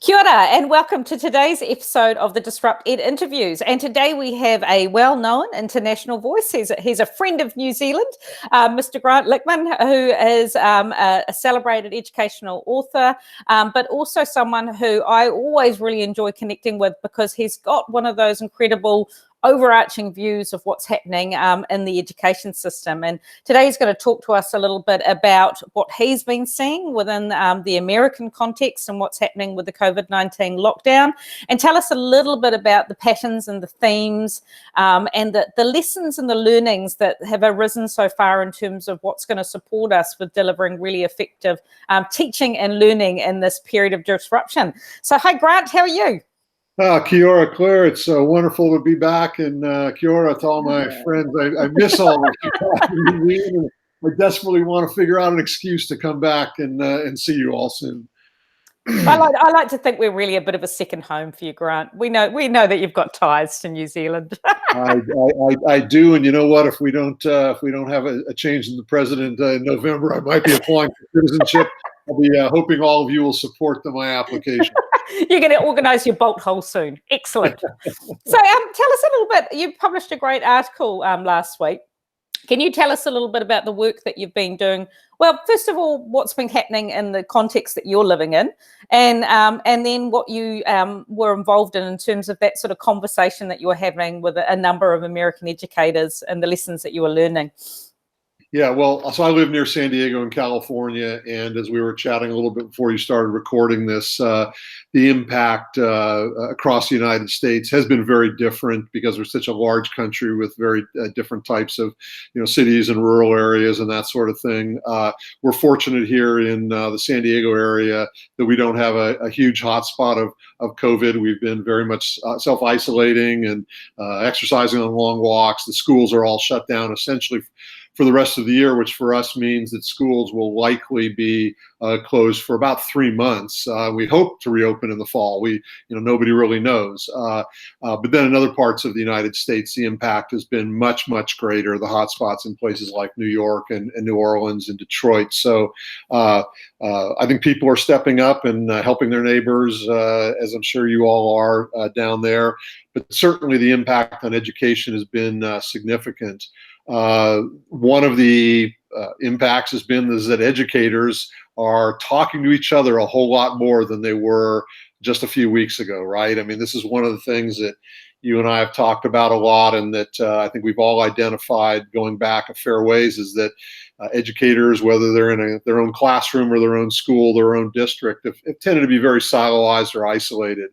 Kia ora, and welcome to today's episode of the DisruptED interviews. And today we have a well-known international voice. He's a friend of New Zealand, Mr. Grant Lichtman, who is a celebrated educational author, but also someone who I always really enjoy connecting with because he's got one of those incredible overarching views of what's happening in the education system. And today he's going to talk to us a little bit about what he's been seeing within the American context and what's happening with the COVID-19 lockdown, and tell us a little bit about the patterns and the themes and the lessons and the learnings that have arisen so far in terms of what's going to support us with delivering really effective teaching and learning in this period of disruption. So, hi Grant, how are you? Kia ora, Claire. It's wonderful to be back, and kia ora to all my friends. I miss all of you. I desperately want to figure out an excuse to come back and see you all soon. I like to think we're really a bit of a second home for you, Grant. We know that you've got ties to New Zealand. I do, and you know what? If we don't have a change in the president in November, I might be applying for citizenship. I'll be hoping all of you will support my application. You're going to organise your bolt hole soon. Excellent. So tell us a little bit. You published a great article last week. Can you tell us a little bit about the work that you've been doing? Well, first of all, what's been happening in the context that you're living in, and then what you were involved in terms of that sort of conversation that you were having with a number of American educators and the lessons that you were learning. Yeah, well, so I live near San Diego in California, and as we were chatting a little bit before you started recording this, the impact across the United States has been very different because we're such a large country with very different types of, cities and rural areas and that sort of thing. We're fortunate here in the San Diego area that we don't have a huge hotspot of COVID. We've been very much self-isolating and exercising on long walks. The schools are all shut down essentially for the rest of the year, which for us means that schools will likely be closed for about 3 months. We hope to reopen in the fall. Nobody really knows. But then in other parts of the United States, the impact has been much, much greater. The hotspots in places like New York and New Orleans and Detroit. So I think people are stepping up and helping their neighbors, as I'm sure you all are down there. But certainly the impact on education has been significant. One of the impacts has been is that educators are talking to each other a whole lot more than they were just a few weeks ago, right? I mean, this is one of the things that you and I have talked about a lot, and that I think we've all identified going back a fair ways, is that educators, whether they're in their own classroom or their own school, their own district, have tended to be very siloized or isolated.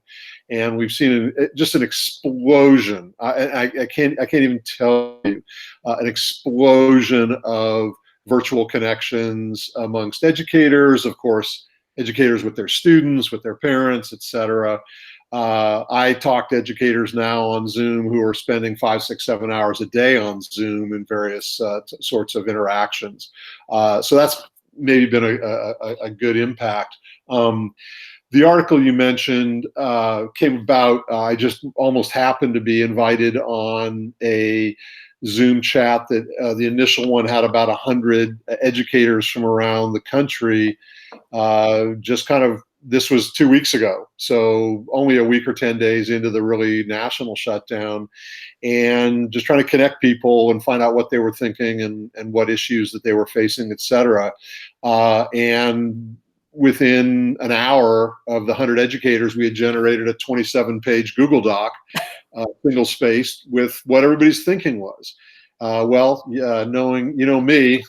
And we've seen just an explosion. I can't even tell you an explosion of virtual connections amongst educators. Of course, educators with their students, with their parents, etc. I talk to educators now on Zoom who are spending 5, 6, 7 hours a day on Zoom in various sorts of interactions. So that's maybe been a good impact. The article you mentioned came about, I just almost happened to be invited on a Zoom chat that the initial one had about 100 educators from around the country. This was 2 weeks ago, so only a week or 10 days into the really national shutdown, and just trying to connect people and find out what they were thinking and what issues that they were facing, etc. And within an hour of the 100 educators, we had generated a 27-page Google Doc, single-spaced, with what everybody's thinking was. Knowing me,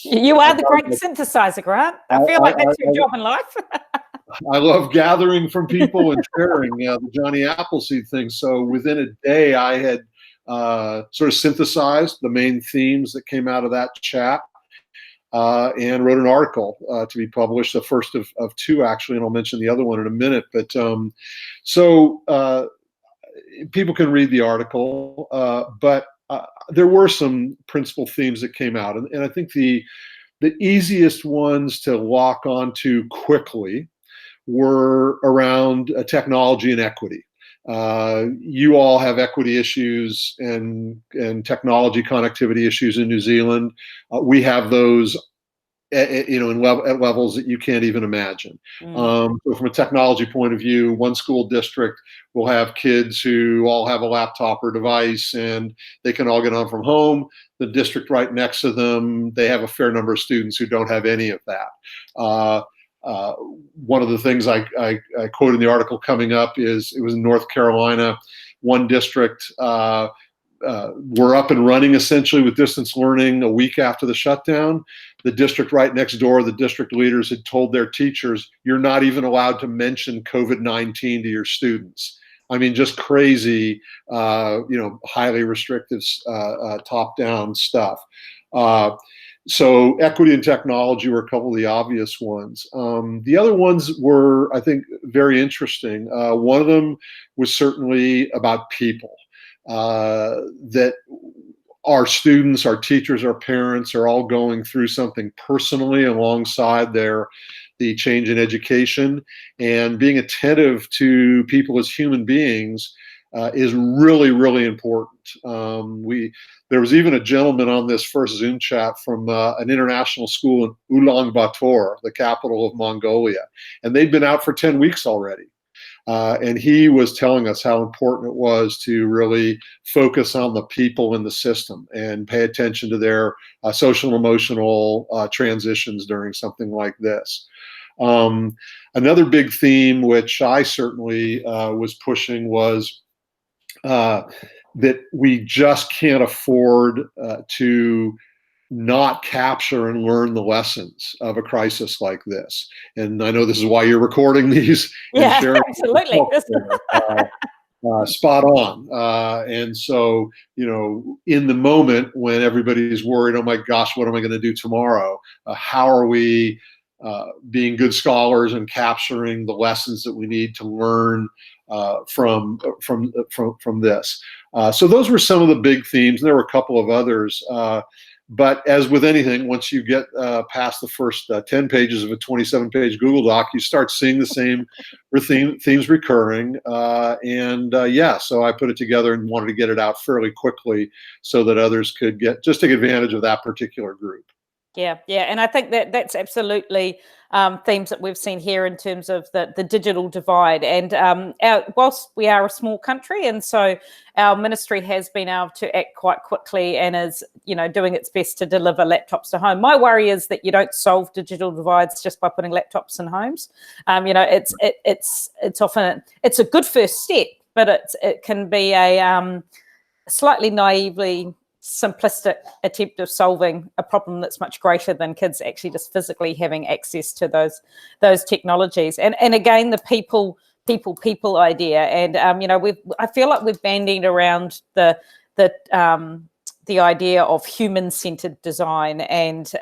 you are the great synthesizer, Grant. I feel like that's your job in life. I love gathering from people and sharing the Johnny Appleseed thing. So within a day, I had sort of synthesized the main themes that came out of that chat. And wrote an article to be published, the first of two actually, and I'll mention the other one in a minute. But people can read the article, but there were some principal themes that came out, and I think the easiest ones to lock onto quickly were around technology and equity. You all have equity issues and technology connectivity issues in New Zealand. We have those at levels that you can't even imagine. So from a technology point of view, one school district will have kids who all have a laptop or device, and they can all get on from home. The district right next to them, they have a fair number of students who don't have any of that. One of the things I quote in the article coming up is, it was in North Carolina, one district were up and running essentially with distance learning a week after the shutdown. The district right next door, the district leaders had told their teachers, you're not even allowed to mention COVID-19 to your students. I mean, just crazy, highly restrictive top-down stuff. So equity and technology were a couple of the obvious ones. The other ones were, I think, very interesting. One of them was certainly about people. That our students, our teachers, our parents are all going through something personally alongside the change in education, and being attentive to people as human beings is really, really important. There was even a gentleman on this first Zoom chat from an international school in Ulaanbaatar, the capital of Mongolia, and they'd been out for 10 weeks already. And he was telling us how important it was to really focus on the people in the system and pay attention to their social and emotional transitions during something like this. Another big theme, which I certainly was pushing, was that we just can't afford to not capture and learn the lessons of a crisis like this. And I know this is why you're recording these and sharing. Absolutely. Spot on. And so, in the moment when everybody's worried, oh my gosh, what am I going to do tomorrow? How are we being good scholars and capturing the lessons that we need to learn from this? So those were some of the big themes. And there were a couple of others. But as with anything, once you get past the first 10 pages of a 27-page Google Doc, you start seeing the same themes recurring. So I put it together and wanted to get it out fairly quickly so that others could take advantage of that particular group. Yeah, and I think that's absolutely themes that we've seen here in terms of the digital divide. And whilst we are a small country, and so our ministry has been able to act quite quickly and is, doing its best to deliver laptops to home. My worry is that you don't solve digital divides just by putting laptops in homes. It's often a good first step, but it can be a slightly naively simplistic attempt of solving a problem that's much greater than kids actually just physically having access to those technologies. And again, the people idea. And I feel like we've bandied around the idea of human-centered design and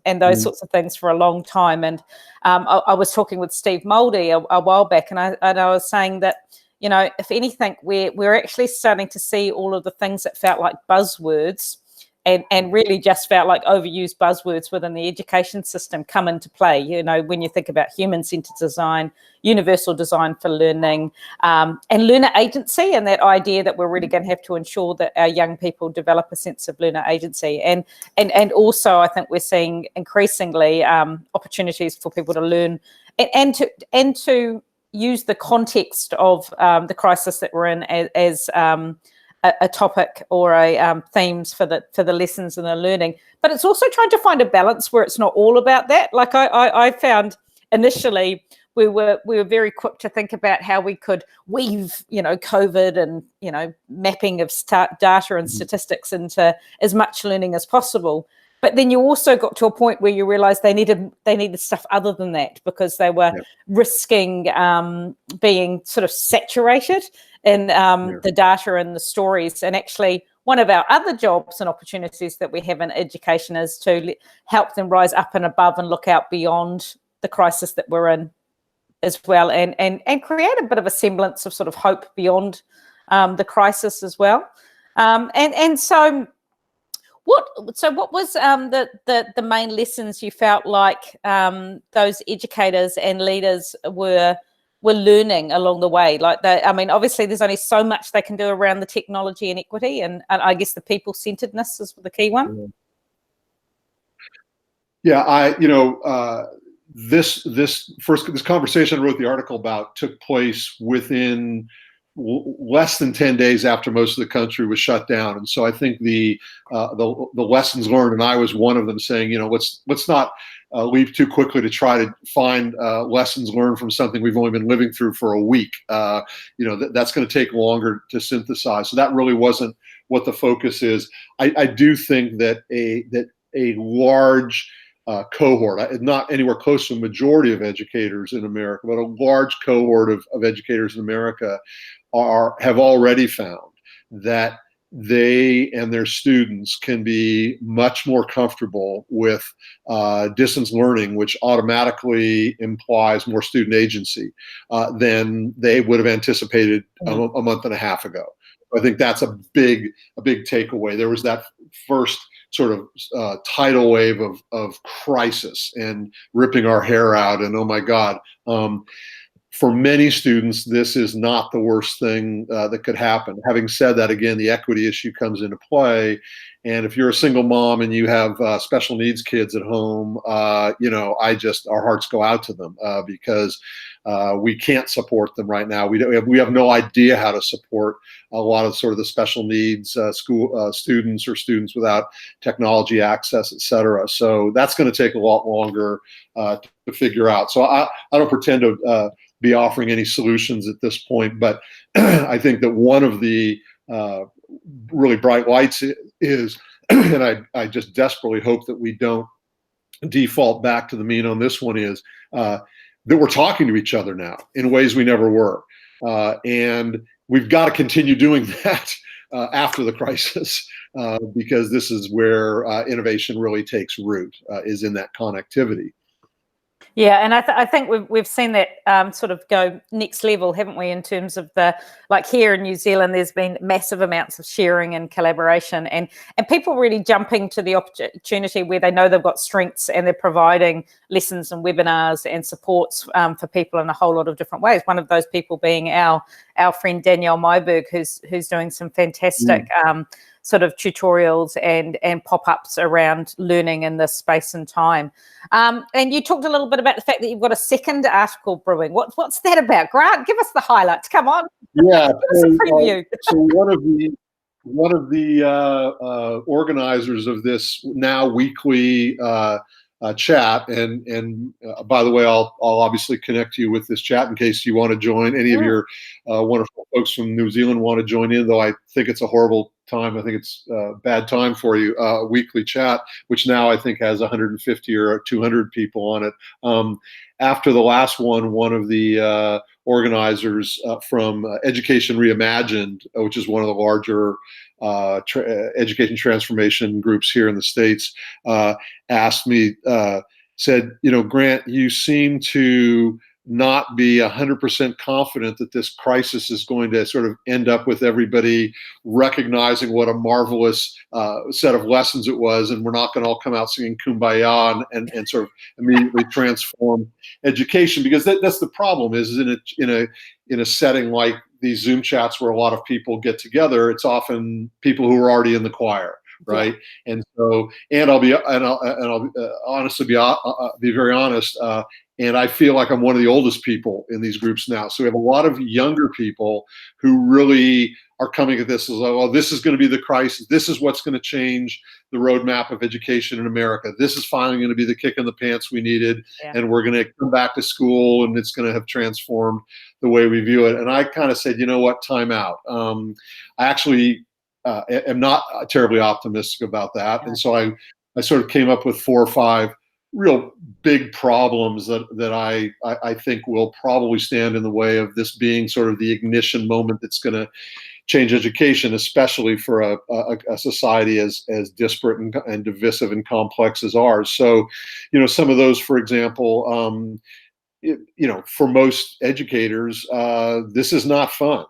those sorts of things for a long time. And I was talking with Steve Mouldy a while back, and I was saying that, if anything, we're actually starting to see all of the things that felt like buzzwords and really just felt like overused buzzwords within the education system come into play. When you think about human-centered design, universal design for learning, and learner agency, and that idea that we're really going to have to ensure that our young people develop a sense of learner agency. And also, I think we're seeing increasingly opportunities for people to learn and to use the context of the crisis that we're in as a topic or a themes for the lessons and the learning. But it's also trying to find a balance where it's not all about that. Like I found initially we were very quick to think about how we could weave COVID and mapping of data and statistics into as much learning as possible. But then you also got to a point where you realized they needed stuff other than that, because they were risking being sort of saturated in the data and the stories. And actually, one of our other jobs and opportunities that we have in education is to help them rise up and above and look out beyond the crisis that we're in as well, and create a bit of a semblance of sort of hope beyond the crisis as well. What was the main lessons you felt like those educators and leaders were learning along the way? Obviously there's only so much they can do around the technology and equity, and I guess the people-centeredness is the key one. Yeah, this conversation I wrote the article about took place within less than 10 days after most of the country was shut down, and so I think the lessons learned, and I was one of them, saying, let's not leap too quickly to try to find lessons learned from something we've only been living through for a week. That's going to take longer to synthesize. So that really wasn't what the focus is. I do think that a large cohort, not anywhere close to a majority of educators in America, but a large cohort of educators in America have already found that they and their students can be much more comfortable with distance learning, which automatically implies more student agency than they would have anticipated a month and a half ago. I think that's a big takeaway. There was that first sort of tidal wave of crisis and ripping our hair out, and oh my God. For many students, this is not the worst thing that could happen. Having said that, again, the equity issue comes into play. And if you're a single mom and you have special needs kids at home, our hearts go out to them because we can't support them right now. We have no idea how to support a lot of sort of the special needs school students or students without technology access, et cetera. So that's going to take a lot longer to figure out. So I don't pretend to be offering any solutions at this point, but I think that one of the really bright lights is, and I just desperately hope that we don't default back to the mean on this one, is that we're talking to each other now in ways we never were. And we've got to continue doing that after the crisis, because this is where innovation really takes root, is in that connectivity. Yeah, and I think we've seen that sort of go next level, haven't we, in terms of like here in New Zealand, there's been massive amounts of sharing and collaboration, and people really jumping to the opportunity where they know they've got strengths, and they're providing lessons and webinars and supports for people in a whole lot of different ways. One of those people being our friend Danielle Myberg, who's doing some fantastic sort of tutorials and pop-ups around learning in this space and time. And you talked a little bit about the fact that you've got a second article brewing. What's that about? Grant, give us the highlights. Come on. Yeah. Give us a preview. So one of the organizers of this now weekly chat, and by the way, I'll obviously connect you with this chat in case you want to join. Any of your wonderful folks from New Zealand want to join in, though I think it's a horrible time. I think it's a bad time for you. Weekly chat, which now I think has 150 or 200 people on it. After the last one of the organizers from Education Reimagined, which is one of the larger education transformation groups here in the States, asked me, said, Grant, you seem to not be 100% confident that this crisis is going to sort of end up with everybody recognizing what a marvelous set of lessons it was, and we're not going to all come out singing Kumbaya and sort of immediately transform education, because that's the problem. Is in a setting like these Zoom chats where a lot of people get together, it's often people who are already in the choir, right? Yeah. And so, and I'll honestly be very honest. And I feel like I'm one of the oldest people in these groups now. So we have a lot of younger people who really are coming at this as, oh, this is going to be the crisis. This is what's going to change the roadmap of education in America. This is finally going to be the kick in the pants we needed. Yeah. And we're going to come back to school, and it's going to have transformed the way we view it. And I kind of said, you know what, time out. I actually am not terribly optimistic about that. Yeah. And so I sort of came up with 4 or 5 real big problems that I think will probably stand in the way of this being sort of the ignition moment that's going to change education, especially for a society as disparate and divisive and complex as ours. So, some of those, for example, for most educators, this is not fun.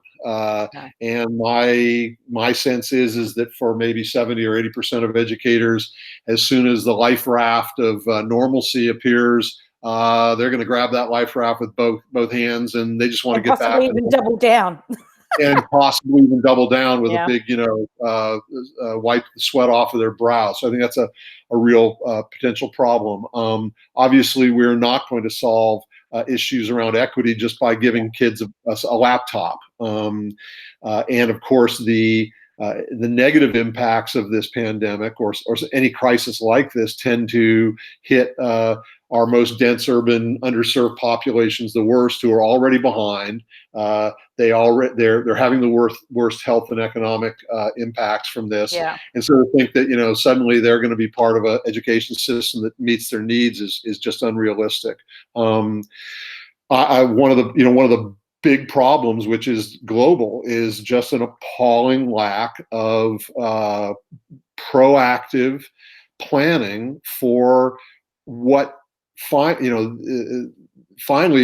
And my sense is that for maybe 70 or 80% of educators, as soon as the life raft of normalcy appears, they're going to grab that life raft with both hands, and they just want to get back. Possibly even double down. and possibly even double down with Yeah. a big, wipe the sweat off of their brow. So I think that's a real potential problem. Obviously, we're not going to solve issues around equity just by giving kids a laptop. And of course, the negative impacts of this pandemic or any crisis like this tend to hit our most dense urban underserved populations the worst, who are already behind. They're having the worst health and economic impacts from this. Yeah. And so to think that suddenly they're going to be part of an education system that meets their needs is just unrealistic. One of the big problems, which is global, is just an appalling lack of proactive planning for what finally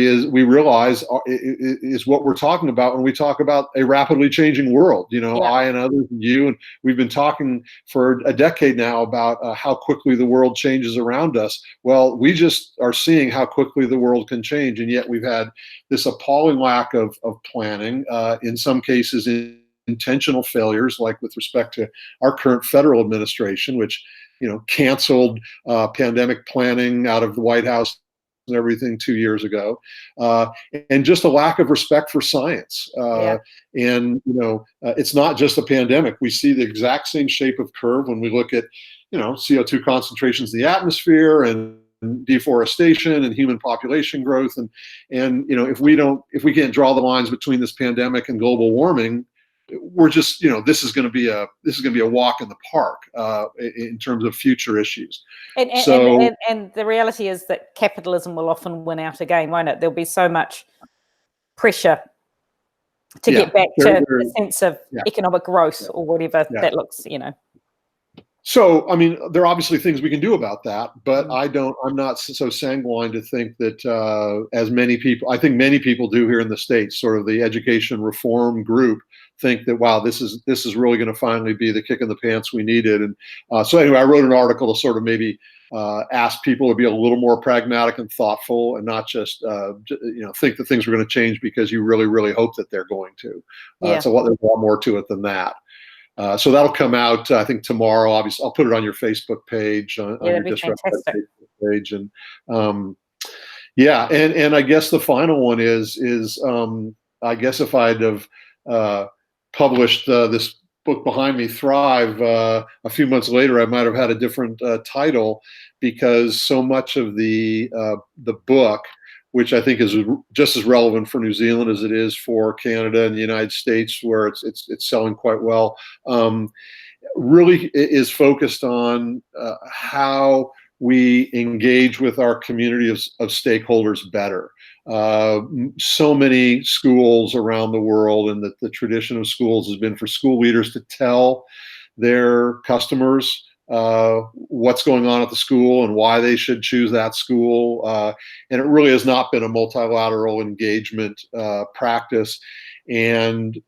is we realize is what we're talking about when we talk about a rapidly changing world. I and others and you, and we've been talking for a decade now about how quickly the world changes around us. Well, we just are seeing how quickly the world can change, and yet we've had this appalling lack of planning, in some cases intentional failures, like with respect to our current federal administration, which canceled pandemic planning out of the White House and everything 2 years ago, and just a lack of respect for science. And it's not just a pandemic. We see the exact same shape of curve when we look at CO2 concentrations in the atmosphere and deforestation and human population growth. And if we can't draw the lines between this pandemic and global warming, we're just this is going to be a walk in the park in terms of future issues. And the reality is that capitalism will often win out again, won't it? There'll be so much pressure to get back to a sense of economic growth or whatever that looks. So, I mean, there are obviously things we can do about that, but I'm not so sanguine to think that as many people, I think many people do here in the States, sort of the education reform group, think that, wow, this is really going to finally be the kick in the pants we needed. And so anyway, I wrote an article to sort of maybe ask people to be a little more pragmatic and thoughtful, and not just think that things are going to change because you really, really hope that they're going to. So there's a lot more to it than that. So that'll come out, I think, tomorrow. Obviously, I'll put it on your Facebook page, on your DisruptED Facebook page, and and I guess the final one is I guess if I'd have published this book behind me, Thrive, a few months later, I might have had a different title, because so much of the book, which I think is just as relevant for New Zealand as it is for Canada and the United States, where it's selling quite well, really is focused on how we engage with our community of stakeholders better. So many schools around the world, and the tradition of schools has been for school leaders to tell their customers what's going on at the school and why they should choose that school. And it really has not been a multilateral engagement practice. And,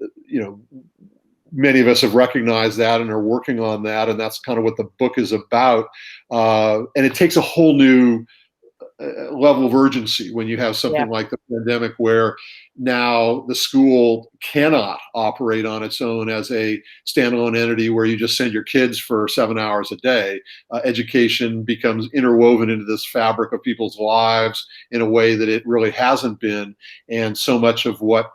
many of us have recognized that and are working on that. And that's kind of what the book is about. And it takes a whole new level of urgency when you have something like the pandemic, where now the school cannot operate on its own as a standalone entity where you just send your kids for 7 hours a day. Education becomes interwoven into this fabric of people's lives in a way that it really hasn't been. And so much of what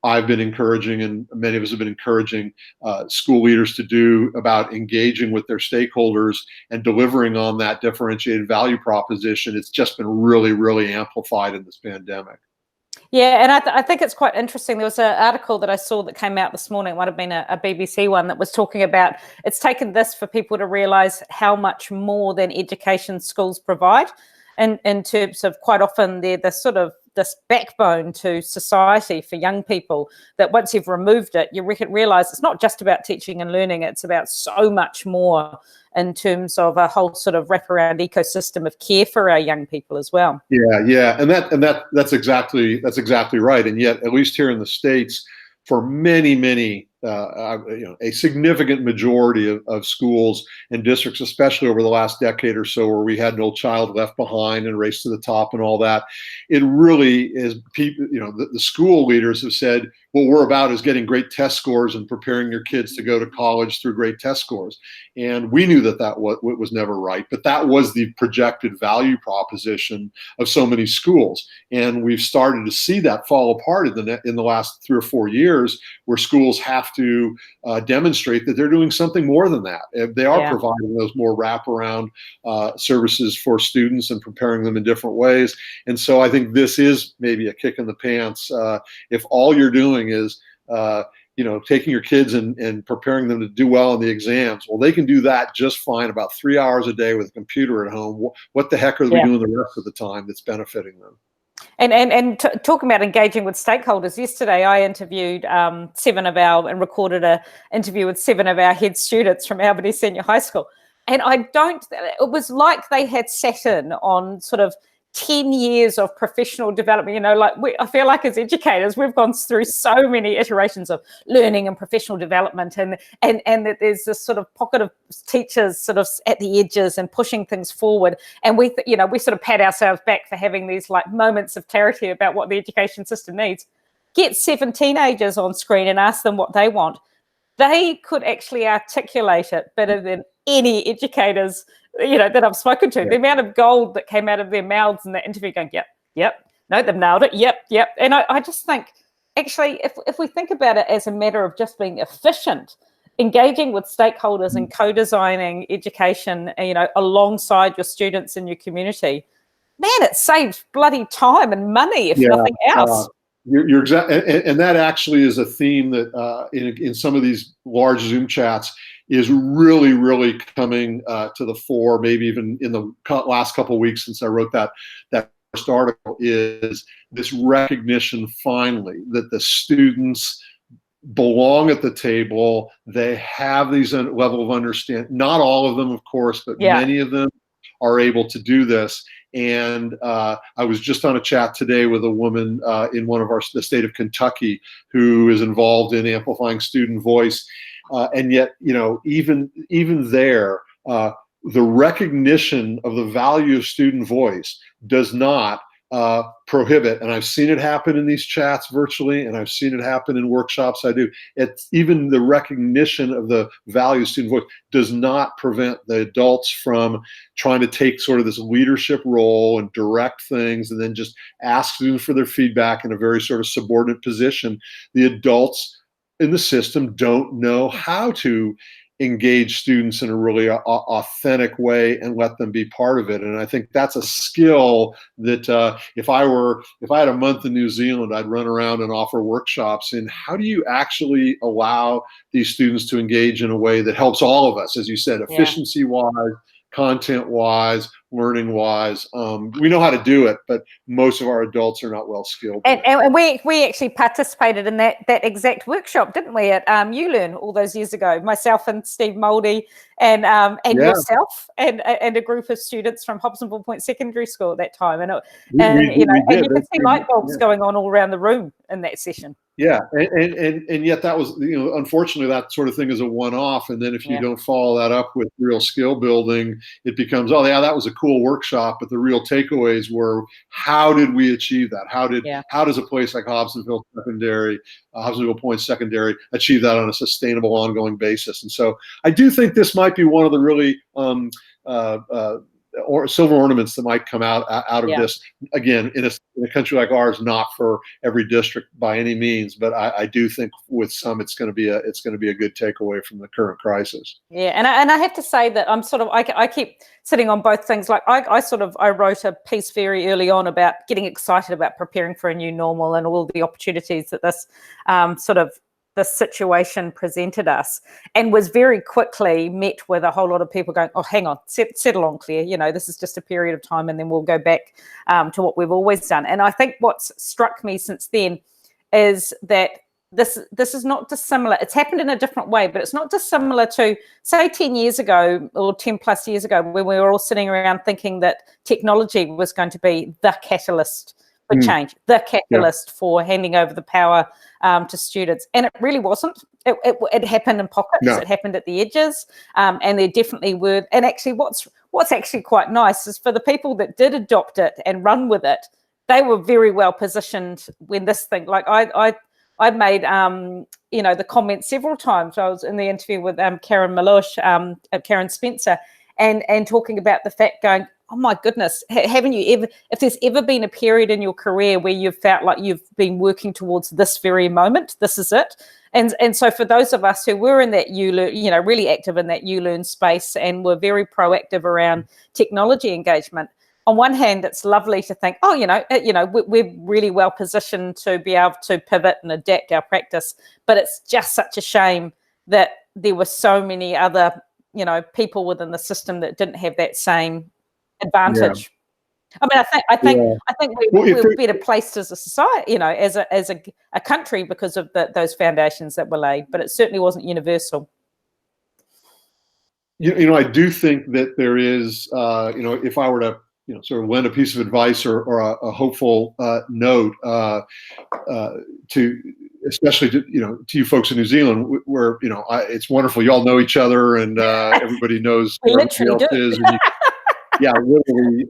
I've been encouraging, and many of us have been encouraging school leaders to do, about engaging with their stakeholders and delivering on that differentiated value proposition, it's just been really, really amplified in this pandemic. Yeah, and I think it's quite interesting. There was an article that I saw that came out this morning. It might have been a BBC one, that was talking about, it's taken this for people to realize how much more than education schools provide, in terms of, quite often they're the sort of this backbone to society for young people, that once you've removed it, you realize it's not just about teaching and learning, it's about so much more in terms of a whole sort of wraparound ecosystem of care for our young people as well. Yeah, and that's exactly right. And yet, at least here in the States, for many, many a significant majority of schools and districts, especially over the last decade or so, where we had no child left behind and race to the top and all that. It really is people, the school leaders have said, what we're about is getting great test scores and preparing your kids to go to college through great test scores. And we knew that was never right, but that was the projected value proposition of so many schools. And we've started to see that fall apart in the last 3 or 4 years, where schools have to demonstrate that they're doing something more than that. They are providing those more wraparound services for students and preparing them in different ways. And so I think this is maybe a kick in the pants. If all you're doing is taking your kids and preparing them to do well in the exams, well, they can do that just fine about 3 hours a day with a computer at home. What the heck are we doing the rest of the time that's benefiting them? And talking about engaging with stakeholders, yesterday I interviewed and recorded an interview with 7 of our head students from Albany Senior High School. And it was like they had sat in on sort of 10 years of professional development. I feel like as educators, we've gone through so many iterations of learning and professional development, and that there's this sort of pocket of teachers sort of at the edges and pushing things forward. And we sort of pat ourselves back for having these like moments of clarity about what the education system needs. Get 7 teenagers on screen and ask them what they want. They could actually articulate it better than any educators that I've spoken to. The amount of gold that came out of their mouths in that interview, going, yep, no, they've nailed it, yep. And I just think, actually, if we think about it as a matter of just being efficient, engaging with stakeholders and co-designing education, alongside your students and your community, man, it saves bloody time and money, if nothing else. You're exactly, and that actually is a theme that in some of these large Zoom chats is really, really coming to the fore. Maybe even in the last couple of weeks since I wrote that first article, is this recognition finally that the students belong at the table. They have these level of understanding. Not all of them, of course, but many of them are able to do this. And I was just on a chat today with a woman in the state of Kentucky who is involved in amplifying student voice. And yet, even there, the recognition of the value of student voice does not prohibit, and I've seen it happen in these chats virtually, and I've seen it happen in workshops I do. It's even the recognition of the value of student voice does not prevent the adults from trying to take sort of this leadership role and direct things, and then just ask students for their feedback in a very sort of subordinate position. The adults in the system don't know how to engage students in a really authentic way and let them be part of it. And I think that's a skill that if I had a month in New Zealand, I'd run around and offer workshops in how do you actually allow these students to engage in a way that helps all of us, as you said, efficiency-wise, content-wise, learning-wise. We know how to do it, but most of our adults are not well skilled. And we actually participated in that exact workshop, didn't we, at ULearn all those years ago? Myself and Steve Mouldy and yourself and a group of students from Hobsonville Point Secondary School at that time. And you could see light bulbs going on all around the room in that session. Yeah, and yet that was, unfortunately, that sort of thing is a one-off. And then if you don't follow that up with real skill building, it becomes, oh yeah, that was a cool workshop. But the real takeaways were, how did we achieve that? How does a place like Hobsonville Point Secondary achieve that on a sustainable, ongoing basis? And so I do think this might be one of the really or silver ornaments that might come out of this. Again, in a country like ours, not for every district by any means, but I do think with some it's going to be a good takeaway from the current crisis. Yeah, and I have to say that I'm sort of I keep sitting on both things. Like I wrote a piece very early on about getting excited about preparing for a new normal and all the opportunities that this this situation presented us, and was very quickly met with a whole lot of people going, oh, hang on, settle on, Claire, this is just a period of time and then we'll go back to what we've always done. And I think what's struck me since then is that this is not dissimilar. It's happened in a different way, but it's not dissimilar to, say, 10 years ago or 10 plus years ago, when we were all sitting around thinking that technology was going to be the catalyst for change, the catalyst for handing over the power to students. And it really wasn't. It happened in pockets. No. It happened at the edges, and there definitely were. And actually, what's actually quite nice is for the people that did adopt it and run with it, they were very well positioned when this thing, like I made, the comment several times. I was in the interview with Karen Malush, Karen Spencer, and talking about the fact going, oh my goodness, haven't you ever, if there's ever been a period in your career where you've felt like you've been working towards this very moment, this is it. And so for those of us who were in that really active in that ULearn space and were very proactive around technology engagement, on one hand, it's lovely to think, we're really well positioned to be able to pivot and adapt our practice. But it's just such a shame that there were so many other, people within the system that didn't have that same advantage. Yeah. I mean, I think we're better placed as a society, as a country because of those foundations that were laid. But it certainly wasn't universal. I do think that there is, if I were to sort of lend a piece of advice or a hopeful note to, especially to you folks in New Zealand, where it's wonderful. You all know each other, and everybody knows we who literally else is. And literally,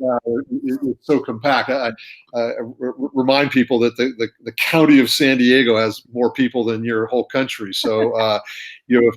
it's so compact. I remind people that the county of San Diego has more people than your whole country. So you have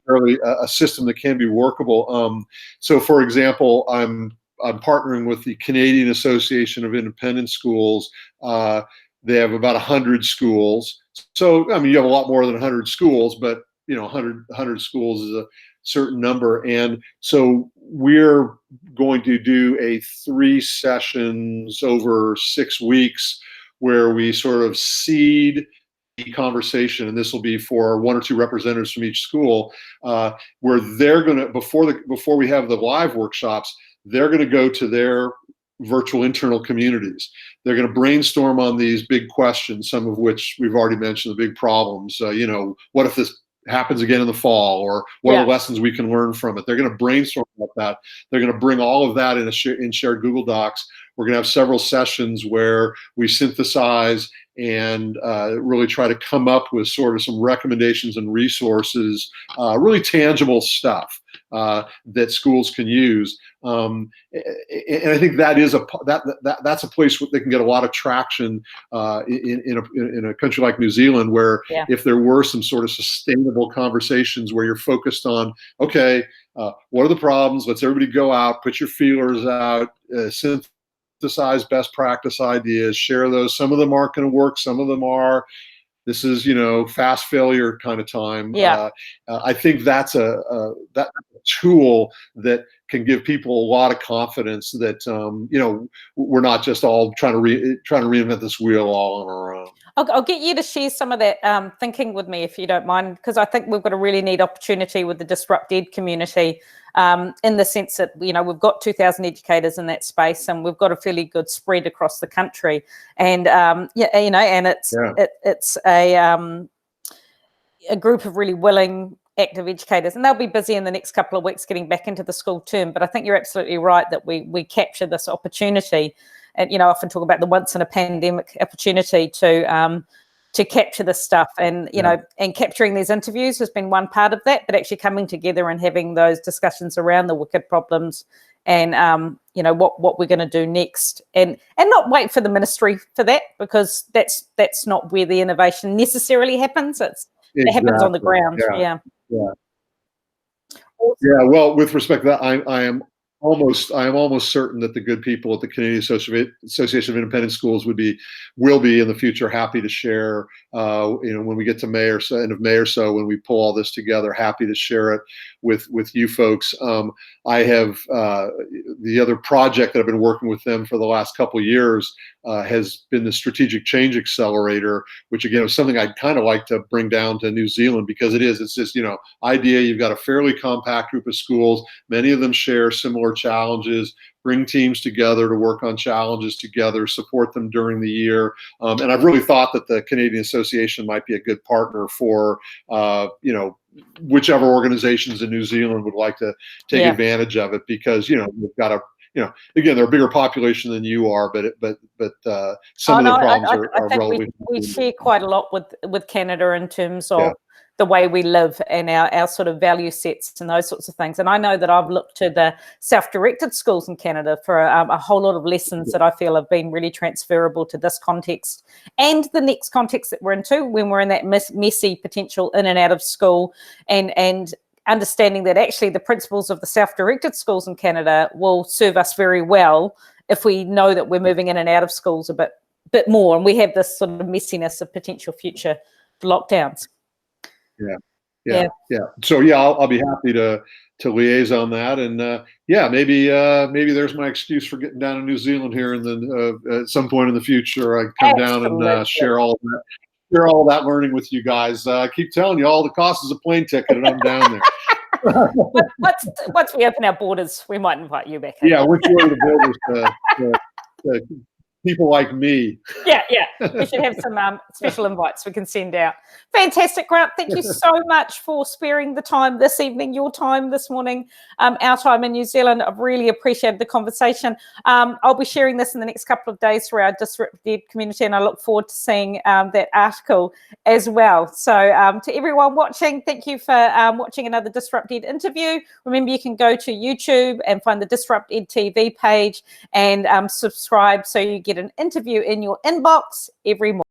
a system that can be workable. So, for example, I'm partnering with the Canadian Association of Independent Schools. They have about 100 schools. So, I mean, you have a lot more than 100 schools, but 100 schools is a certain number. And so we're going to do 3 sessions over 6 weeks where we sort of seed the conversation, and this will be for 1 or 2 representatives from each school, where they're going to, before we have the live workshops, they're going to go to their virtual internal communities. They're going to brainstorm on these big questions, some of which we've already mentioned, the big problems. What if this happens again in the fall, or what are the lessons we can learn from it? They're going to brainstorm about that. They're going to bring all of that in shared Google Docs. We're going to have several sessions where we synthesize and really try to come up with sort of some recommendations and resources, really tangible stuff that schools can use. And I think that is that's a place where they can get a lot of traction in a country like New Zealand, where if there were some sort of sustainable conversations where you're focused on, okay, what are the problems? Let's everybody go out, put your feelers out, synthesize best practice ideas, share those. Some of them aren't going to work. Some of them are. This is, fast failure kind of time. I think that's a tool that can give people a lot of confidence that we're not just all trying to reinvent this wheel all on our own. I'll get you to share some of that thinking with me, if you don't mind, because I think we've got a really neat opportunity with the DisruptED community, in the sense that we've got 2,000 educators in that space, and we've got a fairly good spread across the country, and and it's a group of really willing, active educators, and they'll be busy in the next couple of weeks getting back into the school term. But I think you're absolutely right that we capture this opportunity. And I often talk about the once in a pandemic opportunity to capture this stuff, and and capturing these interviews has been one part of that. But actually coming together and having those discussions around the wicked problems, and what we're going to do next, and not wait for the ministry for that, because that's not where the innovation necessarily happens. It happens on the ground. Yeah. Well, with respect to that, I am almost certain that the good people at the Canadian Association of Independent Schools will be in the future happy to share, when we get to May or so, end of May or so, when we pull all this together, happy to share it with you folks. I have the other project that I've been working with them for the last couple of years has been the Strategic Change Accelerator, which again is something I'd kind of like to bring down to New Zealand, because it's this idea. You've got a fairly compact group of schools, many of them share similar challenges. Bring teams together to work on challenges together, support them during the year, and I've really thought that the Canadian Association might be a good partner for whichever organizations in New Zealand would like to take advantage of it, because we've got a again, they're a bigger population than you are, but some of no, their problems I are think relevant. we share quite a lot with Canada in terms of Yeah. the way we live and our sort of value sets and those sorts of things. And I know that I've looked to the self-directed schools in Canada for a whole lot of lessons that I feel have been really transferable to this context and the next context that we're into, when we're in that messy potential in and out of school, and understanding that actually the principles of the self-directed schools in Canada will serve us very well if we know that we're moving in and out of schools a bit more, and we have this sort of messiness of potential future lockdowns. Yeah. So yeah, I'll be happy to liaise on that, and maybe there's my excuse for getting down to New Zealand here, and then at some point in the future, I come down and share all that learning with you guys. I keep telling you, all the cost is a plane ticket, and I'm down there. Once we open our borders, we might invite you back. Yeah, once you open the borders to people like me. Yeah. We should have some special invites we can send out. Fantastic, Grant. Thank you so much for sparing the time this evening, your time this morning, our time in New Zealand. I've really appreciated the conversation. I'll be sharing this in the next couple of days for our DisruptED community, and I look forward to seeing that article as well. So to everyone watching, thank you for watching another DisruptED interview. Remember, you can go to YouTube and find the DisruptED TV page and subscribe so you get an interview in your inbox every morning.